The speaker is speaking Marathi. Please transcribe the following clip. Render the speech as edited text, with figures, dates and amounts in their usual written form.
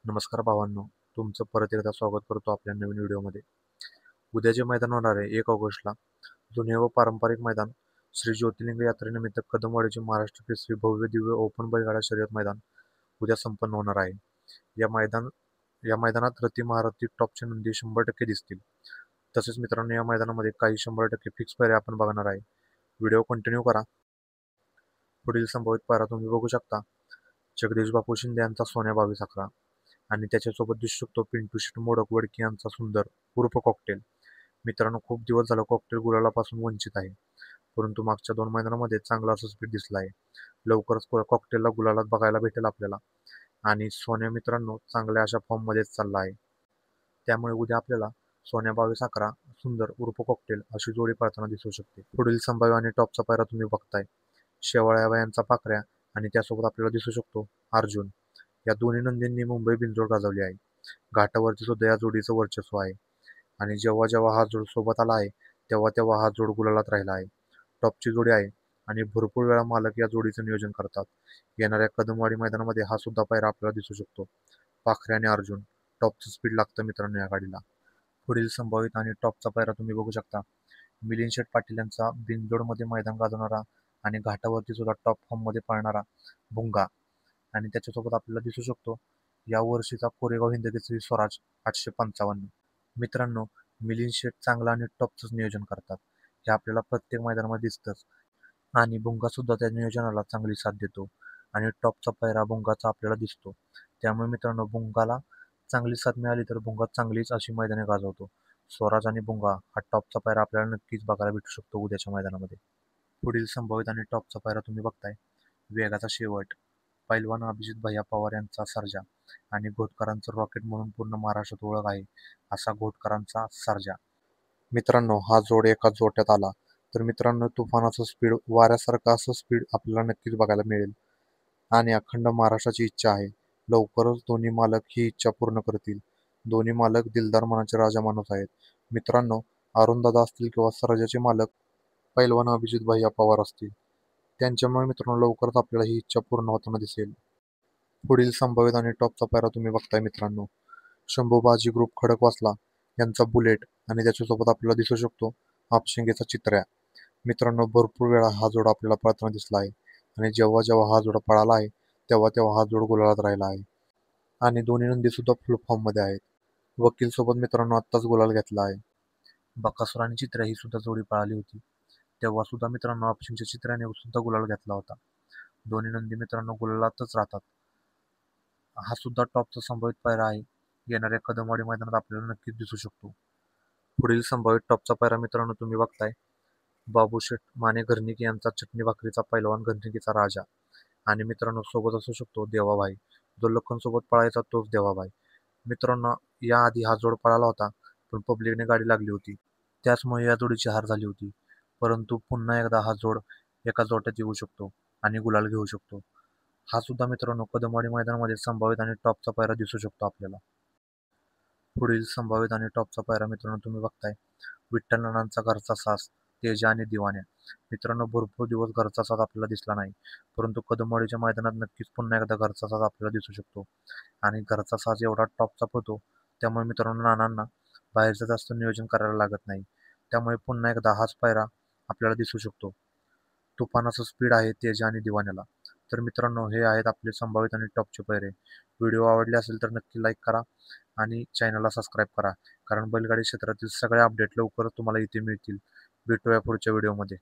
नमस्कार भावांनो, तुमचं परत एकदा स्वागत करतो आपल्या नवीन व्हिडिओमध्ये. उद्या जे मैदान होणार आहे 1 ऑगस्टला, जुने व पारंपरिक मैदान श्री ज्योतिर्लिंग यात्रेनिमित्त कदमवाडीचे महाराष्ट्र केसरी भव्य दिव्य ओपन बैलगाडा शर्यत मैदान उद्या संपन्न होणार आहे. या मैदान या मैदानात रथी महारथी टॉपच्या नंदी 100% दिसतील. तसेच मित्रांनो, या मैदानामध्ये काही 100% फिक्स पायऱ्या आपण बघणार आहे. व्हिडिओ कंटिन्यू करा. पुढील संभावित पायरा तुम्ही बघू शकता. जगदीश बापू शिंदे यांचा सोन्या 2211 आणि त्याच्यासोबत दिसू शकतो पिंटू शेट मोडक वडकी यांचा सुंदर उर्फ कॉकटेल. मित्रांनो, खूप दिवस झाला कॉकटेल गुलालापासून वंचित आहे, परंतु मागच्या 2 मैदानामध्ये चांगला असा स्पीड दिसला आहे. लवकरच कॉकटेलला गुलालात बघायला भेटेल आपल्याला. आणि सोन्या मित्रांनो चांगल्या अशा फॉर्ममध्येच चालला आहे. त्यामुळे उद्या आपल्याला सोन्या 2211 सुंदर उर्फ कॉकटेल अशी जोडी पळताना दिसू शकते. पुढील संभाव्य आणि टॉपचा पायरा तुम्ही बघताय. शेवाळ्या यांचा पाखऱ्या आणि त्यासोबत आपल्याला दिसू शकतो अर्जुन. या दोन्ही नंदींनी मुंबई बिनजोड गाजवली आहे. घाटावरती सुद्धा या जोडीचं वर्चस्व आहे आणि जेव्हा जेव्हा हा जोड सोबत आला आहे तेव्हा तेव्हा हा जोड गुलालात राहिला आहे. टॉपची जोडी आहे आणि भरपूर वेळा मालक या जोडीचं नियोजन करतात. येणाऱ्या कदमवाडी मैदानामध्ये हा सुद्धा पायरा आपल्याला दिसू शकतो. पाखरे आणि अर्जुन. टॉपचं स्पीड लागतं मित्रांनो या गाडीला. पुढील संभावित आणि टॉपचा पायरा तुम्ही बघू शकता. मिलिंद शेठ पाटील यांचा बिनजोडमध्ये मैदान गाजवणारा आणि घाटावरती सुद्धा टॉप फॉर्ममध्ये पळणारा भुंगा आणि त्याच्यासोबत आपल्याला दिसू शकतो या वर्षीचा कोरेगाव हिंदकेसरी स्वराज 855. मित्रांनो, मिलिंद शेठ चांगला आणि टॉपचंच नियोजन करतात. हे आपल्याला प्रत्येक मैदानामध्ये दिसतंच आणि भुंगा सुद्धा त्या नियोजनाला चांगली साथ देतो आणि टॉपचा पायरा भुंगाचा आपल्याला दिसतो. त्यामुळे मित्रांनो, भुंगाला चांगली साथ मिळाली तर भुंगा चांगलीच अशी मैदाने गाजवतो. स्वराज आणि भुंगा हा टॉपचा पायरा आपल्याला नक्कीच बघायला भेटू शकतो उद्याच्या मैदानामध्ये. पुढील संभावित आणि टॉपचा पायरा तुम्ही बघताय. वेगाचा शेवट. पैलवान अभिजित भैया पवार यांचा सर्जा आणि घोटकरांचं रॉकेट म्हणून पूर्ण महाराष्ट्रात ओळख आहे असा घोटकरांचा सर्जा. मित्रांनो, हा जोड एका जोट्यात आला तर मित्रांनो तुफानाचं स्पीड, वाऱ्यासारखं असं स्पीड आपल्याला नक्कीच बघायला मिळेल आणि अखंड महाराष्ट्राची इच्छा आहे. लवकरच दोन्ही मालक ही इच्छा पूर्ण करतील. दोन्ही मालक दिलदार मनाचे राजा माणूस आहेत. मित्रांनो, अरुणदादा असतील किंवा सर्जाचे मालक पैलवान अभिजित भैया पवार असतील. त्यांच्यामुळे मित्रांनो लवकरच आपल्याला ही इच्छा पूर्ण होताना दिसेल. पुढील संभावित आणि टॉपचा पायरा तुम्ही बघताय मित्रांनो. शंभूबाजी ग्रुप खडकवासला यांचा बुलेट आणि त्याच्यासोबत आपल्याला दिसू शकतो हापशिंगेचा चित्र्या. मित्रांनो, भरपूर वेळा हा जोड आपल्याला पळताना दिसला आहे आणि जेव्हा जेव्हा हा जोड पळाला आहे तेव्हा तेव्हा हा जोड गुलालात राहिला आहे आणि दोन्ही नंदी सुद्धा फुल फॉर्म मध्ये आहेत. वकील सोबत मित्रांनो आत्ताच गुलाल घेतला आहे. बकासूर आणि चित्र्या ही सुद्धा जोडी पळाली होती, तेव्हा सुद्धा मित्रांनो हापशिंगच्या चित्र्याने सुद्धा गुलाल घेतला होता. दोन्ही नंदी मित्रांनो गुलालातच राहतात. हा सुद्धा टॉपचा संभावित पायरा आहे. येणाऱ्या कदमवाडी मैदानात आपल्याला नक्कीच दिसू शकतो. पुढील संभावित टॉपचा पायरा मित्रांनो तुम्ही बघताय. बाबूशेठ माने घरनिके यांचा चटणी भाकरीचा पैलवान घरनिकेचा राजा आणि मित्रांनो सोबत असू शकतो देवाभाई. जो लखन सोबत पळायचा तोच देवाभाई. मित्रांनो, याआधी हा जोड पळाला होता पण पब्लिकने गाडी लागली होती, त्याचमुळे या जोडीची हार झाली होती. परंतु पुन्हा एकदा हा जोड एका जोट्यात येऊ शकतो आणि गुलाल घेऊ शकतो. हा सुद्धा मित्रांनो कदमवाडी मैदानामध्ये संभावित आणि टॉपचा पायरा दिसू शकतो आपल्याला. पुढील संभावित आणि टॉपचा पायरा मित्रांनो तुम्ही बघताय. विठ्ठल नानांचा घरचा सास तेजा आणि दिवाण्या. मित्रांनो, भरपूर दिवस घरचा साज आपल्याला दिसला नाही, परंतु कदमवाडीच्या मैदानात नक्कीच पुन्हा एकदा घरचा साज आपल्याला दिसू शकतो आणि घरचा साज एवढा टॉपचा पळतो त्यामुळे मित्रांनो नानांना बाहेरचं जास्त नियोजन करायला लागत नाही. त्यामुळे पुन्हा एकदा हाच पायरा आपल्याला दिसू शकतो. तुफानाचं स्पीड आहे तेजा आणि दिवाण्याला. तर मित्रांनो, हे आहेत आपले संभावित आणि टॉपचे पायरे. व्हिडिओ आवडले असेल तर नक्की लाईक करा आणि चॅनलला सबस्क्राईब करा, कारण बैलगाडी क्षेत्रातील सगळे अपडेट लवकरच तुम्हाला इथे मिळतील. भेटूया पुढच्या व्हिडिओमध्ये.